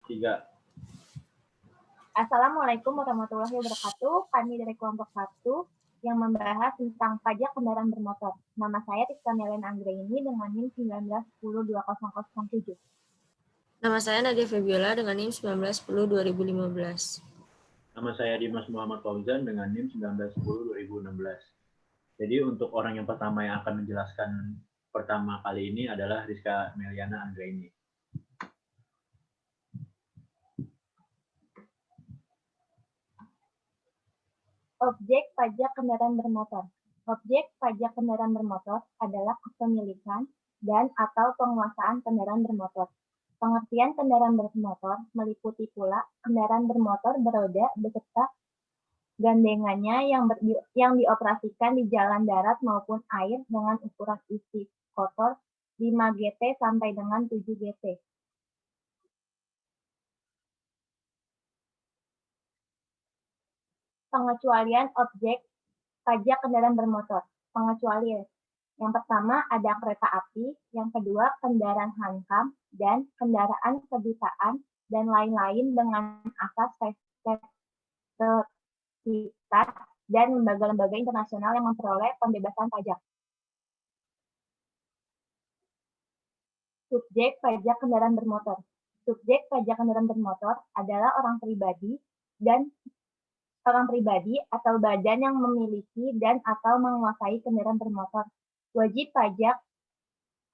Tiga. Assalamualaikum warahmatullahi wabarakatuh. Kami dari kelompok 1 yang membahas tentang pajak kendaraan bermotor. Nama saya Rizka Melen Anggraini dengan NIM 19102007. Nama saya Nadia Febiola dengan NIM 19102015. Nama saya Dimas Muhammad Fauzan dengan NIM 19102016. Jadi untuk orang yang pertama yang akan menjelaskan pertama kali ini adalah Rizka Meliana Anggraini. Objek pajak kendaraan bermotor. Objek pajak kendaraan bermotor adalah kepemilikan dan atau penguasaan kendaraan bermotor. Pengertian kendaraan bermotor meliputi pula kendaraan bermotor beroda beserta gandengannya yang dioperasikan di jalan darat maupun air dengan ukuran isi kotor 5 GT sampai dengan 7 GT. Pengecualian objek pajak kendaraan bermotor. Pengecualian. Yang pertama ada kereta api, yang kedua kendaraan hankam, dan kendaraan kedutaan, dan lain-lain dengan asas sertifikat dan lembaga-lembaga internasional yang memperoleh pembebasan pajak. Subjek pajak kendaraan bermotor. Subjek pajak kendaraan bermotor adalah orang pribadi atau badan yang memiliki dan atau menguasai kendaraan bermotor. Wajib pajak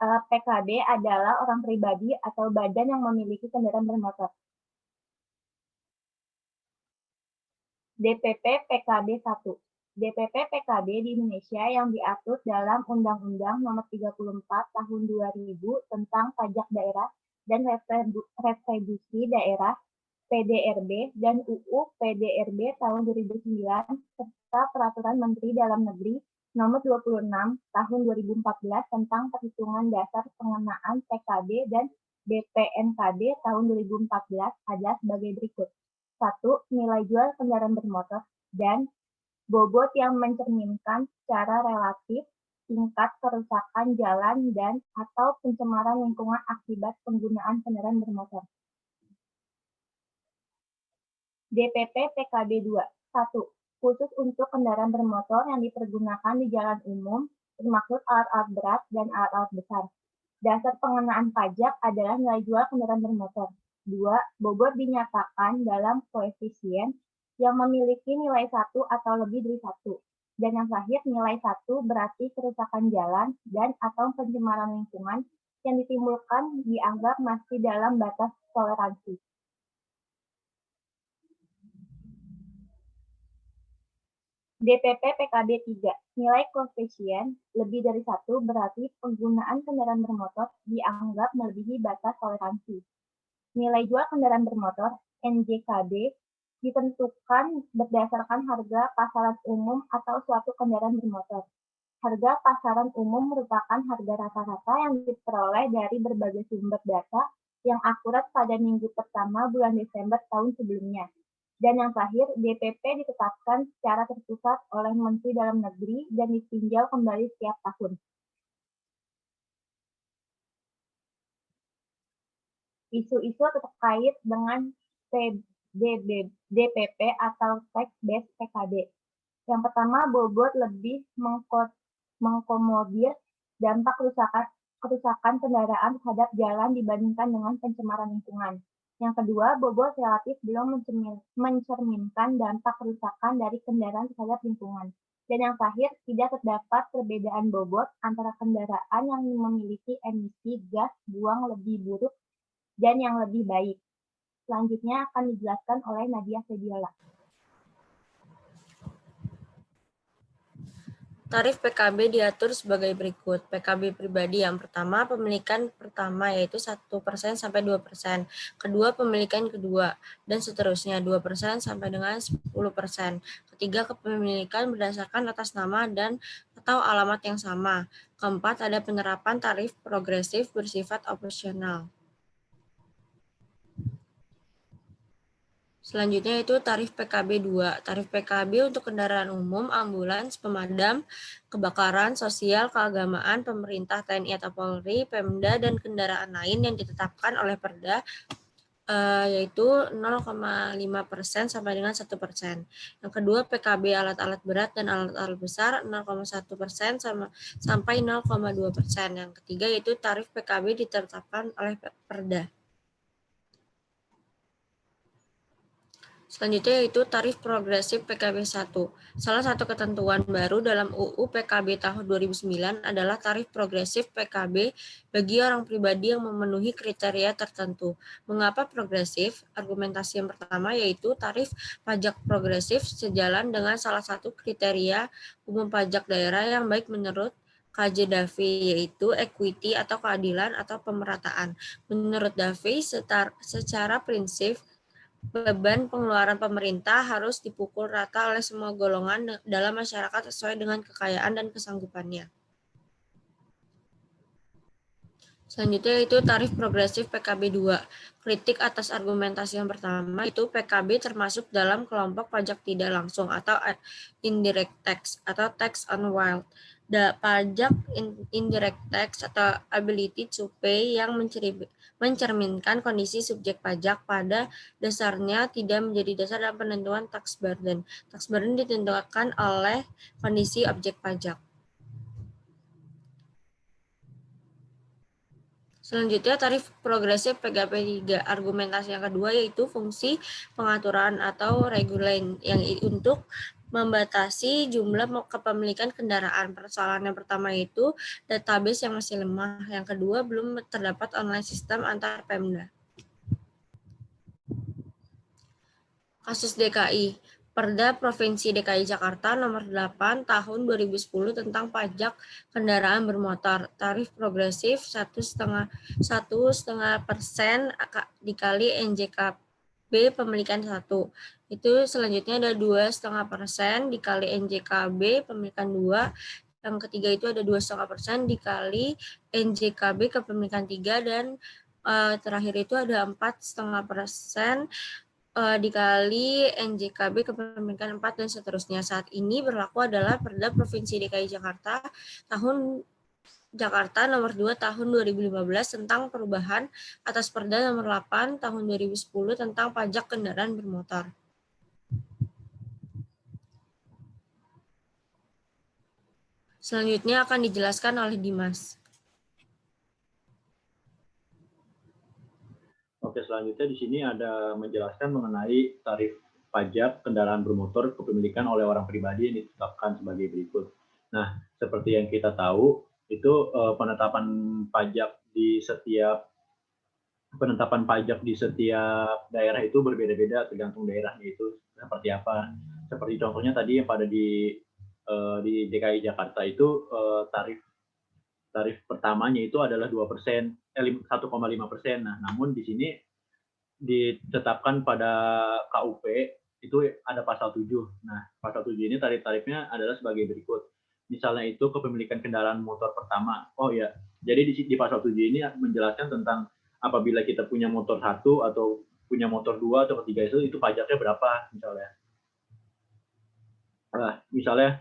PKB adalah orang pribadi atau badan yang memiliki kendaraan bermotor. DPP PKB 1. DPP PKB di Indonesia yang diatur dalam Undang-Undang Nomor 34 Tahun 2000 tentang Pajak Daerah dan Retribusi Daerah PDRB dan UU PDRB tahun 2009 serta Peraturan Menteri Dalam Negeri Nomor 26 Tahun 2014 tentang perhitungan dasar pengenaan PKB dan BPNKB tahun 2014 adalah sebagai berikut. 1. Nilai jual kendaraan bermotor dan bobot yang mencerminkan secara relatif tingkat kerusakan jalan dan atau pencemaran lingkungan akibat penggunaan kendaraan bermotor. DPP PKB 2. 1. Khusus untuk kendaraan bermotor yang dipergunakan di jalan umum, termasuk alat-alat berat dan alat-alat besar. Dasar pengenaan pajak adalah nilai jual kendaraan bermotor. 2. Bobot dinyatakan dalam koefisien yang memiliki nilai 1 atau lebih dari 1. Dan yang terakhir, nilai 1 berarti kerusakan jalan dan atau pencemaran lingkungan yang ditimbulkan dianggap masih dalam batas toleransi. DPP PKB 3. Nilai koefisien lebih dari 1 berarti penggunaan kendaraan bermotor dianggap melebihi batas toleransi. Nilai jual kendaraan bermotor NJKB ditentukan berdasarkan harga pasaran umum atau suatu kendaraan bermotor. Harga pasaran umum merupakan harga rata-rata yang diperoleh dari berbagai sumber data yang akurat pada minggu pertama bulan Desember tahun sebelumnya. Dan yang terakhir, DPP ditetapkan secara terpusat oleh Menteri Dalam Negeri dan ditinjau kembali setiap tahun. Isu-isu terkait dengan DPP atau tax base PKB. Yang pertama, bobot lebih mengakomodir dampak kerusakan kendaraan terhadap jalan dibandingkan dengan pencemaran lingkungan. Yang kedua, bobot relatif belum mencerminkan dampak kerusakan dari kendaraan terhadap lingkungan. Dan yang terakhir, tidak terdapat perbedaan bobot antara kendaraan yang memiliki emisi gas buang lebih buruk dan yang lebih baik. Selanjutnya akan dijelaskan oleh Nadia Febiola. Tarif PKB diatur sebagai berikut. PKB pribadi yang pertama, pemilikan pertama yaitu 1% sampai 2%. Kedua, pemilikan kedua, dan seterusnya 2% sampai dengan 10%. Ketiga, kepemilikan berdasarkan atas nama dan atau alamat yang sama. Keempat, ada penerapan tarif progresif bersifat opsional. Selanjutnya itu tarif PKB 2. Tarif PKB untuk kendaraan umum, ambulans, pemadam, kebakaran, sosial, keagamaan, pemerintah, TNI atau Polri, Pemda, dan kendaraan lain yang ditetapkan oleh Perda yaitu 0,5% sampai dengan 1%. Yang kedua, PKB alat-alat berat dan alat-alat besar 0,1% sampai 0,2%. Yang ketiga yaitu tarif PKB ditetapkan oleh Perda. Selanjutnya yaitu tarif progresif PKB 1. Salah satu ketentuan baru dalam UU PKB tahun 2009 adalah tarif progresif PKB bagi orang pribadi yang memenuhi kriteria tertentu. Mengapa progresif? Argumentasi yang pertama yaitu tarif pajak progresif sejalan dengan salah satu kriteria umum pajak daerah yang baik menurut KJ Davey, yaitu equity atau keadilan atau pemerataan. Menurut Davey, secara prinsip beban pengeluaran pemerintah harus dipukul rata oleh semua golongan dalam masyarakat sesuai dengan kekayaan dan kesanggupannya. Selanjutnya itu tarif progresif PKB 2. Kritik atas argumentasi yang pertama itu PKB termasuk dalam kelompok pajak tidak langsung atau indirect tax atau tax on wealth. Pajak indirect tax atau ability to pay yang mencerminkan kondisi subjek pajak pada dasarnya tidak menjadi dasar dalam penentuan tax burden. Tax burden ditentukan oleh kondisi objek pajak. Selanjutnya tarif progresif PKB 3. Argumentasi yang kedua yaitu fungsi pengaturan atau regulasi yang untuk membatasi jumlah kepemilikan kendaraan. Persoalan yang pertama itu database yang masih lemah. Yang kedua belum terdapat online system antar Pemda. Kasus DKI. Perda Provinsi DKI Jakarta nomor 8 tahun 2010 tentang pajak kendaraan bermotor. Tarif progresif 1,5% dikali NJKB pemilikan 1. Itu selanjutnya ada 2,5% dikali NJKB pemilikan 2. Yang ketiga itu ada 2,5% dikali NJKB kepemilikan 3 dan terakhir itu ada 4,5% dikali NJKB kepemilikan 4 dan seterusnya. Saat ini berlaku adalah Perda Provinsi DKI Jakarta tahun Jakarta nomor 2 tahun 2015 tentang perubahan atas Perda nomor 8 tahun 2010 tentang pajak kendaraan bermotor. Selanjutnya akan dijelaskan oleh Dimas. Oke, selanjutnya di sini ada menjelaskan mengenai tarif pajak kendaraan bermotor kepemilikan oleh orang pribadi yang ditetapkan sebagai berikut. Nah, seperti yang kita tahu, itu penetapan pajak di setiap daerah itu berbeda-beda tergantung daerahnya itu seperti apa. Seperti contohnya tadi yang pada di DKI Jakarta itu tarif pertamanya itu adalah 1,5%. Nah, namun di sini ditetapkan pada KUP itu ada pasal 7. Nah, pasal 7 ini tarif-tarifnya adalah sebagai berikut. Misalnya itu kepemilikan kendaraan motor pertama. Oh ya, jadi di pasal 7 ini menjelaskan tentang apabila kita punya motor 1 atau punya motor 2 atau ketiga itu pajaknya berapa misalnya. Nah, misalnya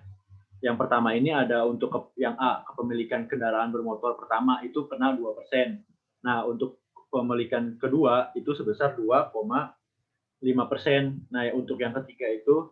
yang pertama ini ada untuk yang A, kepemilikan kendaraan bermotor pertama itu kena 2%. Nah, untuk pemilikan kedua itu sebesar 2,5%. Nah, untuk yang ketiga itu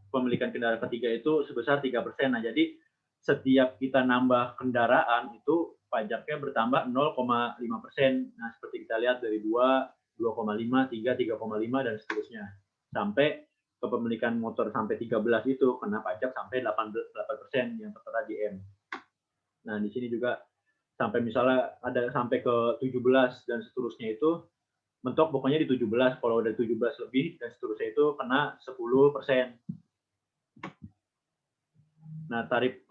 pemilikan kendaraan ketiga itu sebesar 3%. Nah, jadi setiap kita nambah kendaraan itu pajaknya bertambah 0,5%. Nah, seperti kita lihat dari 2, 2,5, 3, 3,5 dan seterusnya. Sampai kepemilikan motor sampai 13 itu kena pajak sampai 8% yang tertera di M. Nah, di sini juga sampai misalnya ada sampai ke 17 dan seterusnya itu mentok pokoknya di 17. Kalau udah 17 lebih dan seterusnya itu kena 10%. Nah, tarif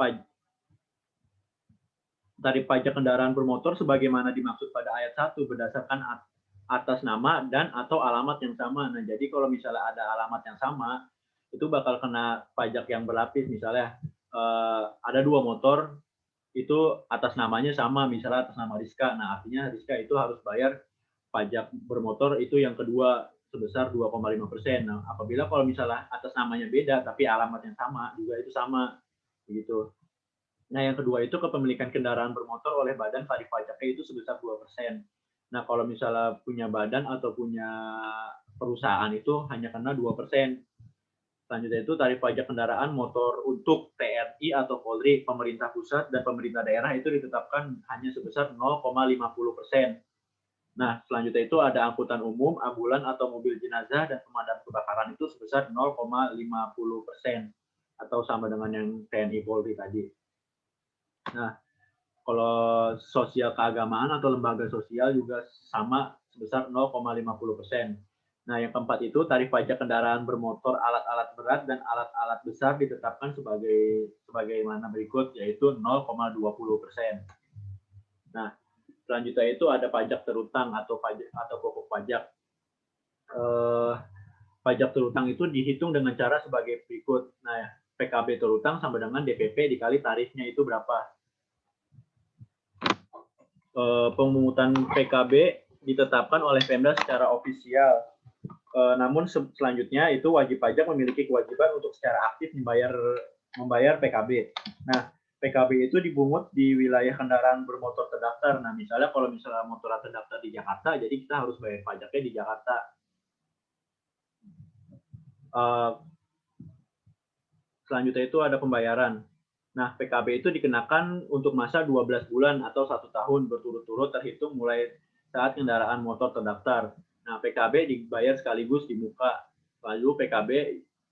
pajak kendaraan bermotor sebagaimana dimaksud pada ayat 1 berdasarkan atas nama dan atau alamat yang sama. Nah, jadi kalau misalnya ada alamat yang sama, itu bakal kena pajak yang berlapis. Misalnya ada 2 motor, itu atas namanya sama, misalnya atas nama Rizka. Nah, artinya Rizka itu harus bayar pajak bermotor itu yang kedua sebesar 2,5%. Nah, apabila kalau misalnya atas namanya beda tapi alamat yang sama, juga itu sama. Begitu. Nah, yang kedua itu kepemilikan kendaraan bermotor oleh badan tarif pajaknya itu sebesar 2%. Nah, kalau misalnya punya badan atau punya perusahaan itu hanya kena 2%. Selanjutnya itu tarif pajak kendaraan motor untuk TNI atau Polri, pemerintah pusat dan pemerintah daerah itu ditetapkan hanya sebesar 0,50%. Nah, selanjutnya itu ada angkutan umum, ambulan atau mobil jenazah dan pemadam kebakaran itu sebesar 0,50% atau sama dengan yang TNI Polri tadi. Nah, kalau sosial keagamaan atau lembaga sosial juga sama sebesar 0,50%. Nah, yang keempat itu tarif pajak kendaraan bermotor, alat-alat berat dan alat-alat besar ditetapkan sebagaimana berikut, yaitu 0,20%. Nah, selanjutnya itu ada pajak terutang atau pokok pajak. Pajak terutang itu dihitung dengan cara sebagai berikut. Nah, PKB terutang sama dengan DPP dikali tarifnya itu berapa. Pemungutan PKB ditetapkan oleh Pemda secara ofisial. Namun selanjutnya itu wajib pajak memiliki kewajiban untuk secara aktif membayar PKB. Nah, PKB itu dibungut di wilayah kendaraan bermotor terdaftar. Nah, misalnya kalau motor terdaftar di Jakarta, jadi kita harus bayar pajaknya di Jakarta. Selanjutnya itu ada pembayaran. Nah, PKB itu dikenakan untuk masa 12 bulan atau 1 tahun berturut-turut terhitung mulai saat kendaraan motor terdaftar. Nah, PKB dibayar sekaligus di muka. Lalu PKB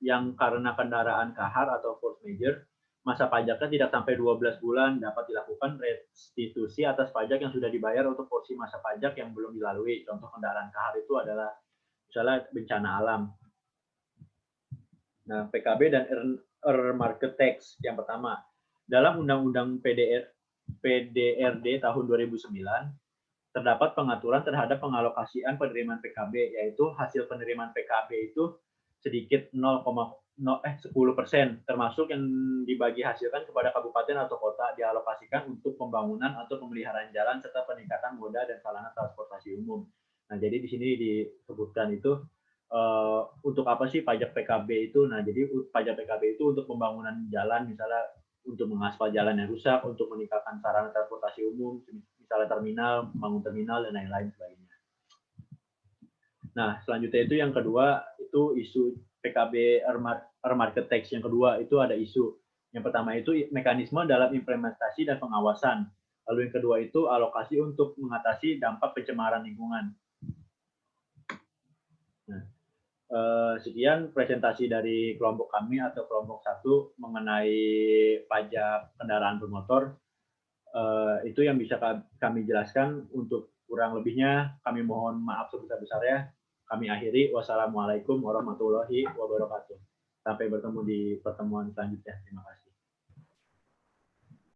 yang karena kendaraan kahar atau force major, masa pajaknya tidak sampai 12 bulan dapat dilakukan restitusi atas pajak yang sudah dibayar untuk porsi masa pajak yang belum dilalui. Contoh kendaraan kahar itu adalah misalnya bencana alam. Nah, PKB dan market tax yang pertama. Dalam Undang-Undang PDRD tahun 2009, terdapat pengaturan terhadap pengalokasian penerimaan PKB, yaitu hasil penerimaan PKB itu sedikit 10%, termasuk yang dibagi hasilkan kepada kabupaten atau kota dialokasikan untuk pembangunan atau pemeliharaan jalan serta peningkatan moda dan sarana transportasi umum. Nah, jadi di sini disebutkan itu untuk apa sih pajak PKB itu? Nah, jadi pajak PKB itu untuk pembangunan jalan, misalnya untuk mengaspal jalan yang rusak, untuk meningkatkan sarana transportasi umum, misalnya terminal, membangun terminal, dan lain-lain sebagainya. Nah, selanjutnya itu yang kedua, itu isu PKB market tax. Yang kedua itu ada isu. Yang pertama itu mekanisme dalam implementasi dan pengawasan. Lalu yang kedua itu alokasi untuk mengatasi dampak pencemaran lingkungan. Nah, sekian presentasi dari kelompok kami atau kelompok 1 mengenai pajak kendaraan bermotor. Itu yang bisa kami jelaskan. Untuk kurang lebihnya kami mohon maaf sebesar-besarnya. Kami akhiri. Wassalamualaikum warahmatullahi wabarakatuh. Sampai bertemu di pertemuan selanjutnya. Terima kasih.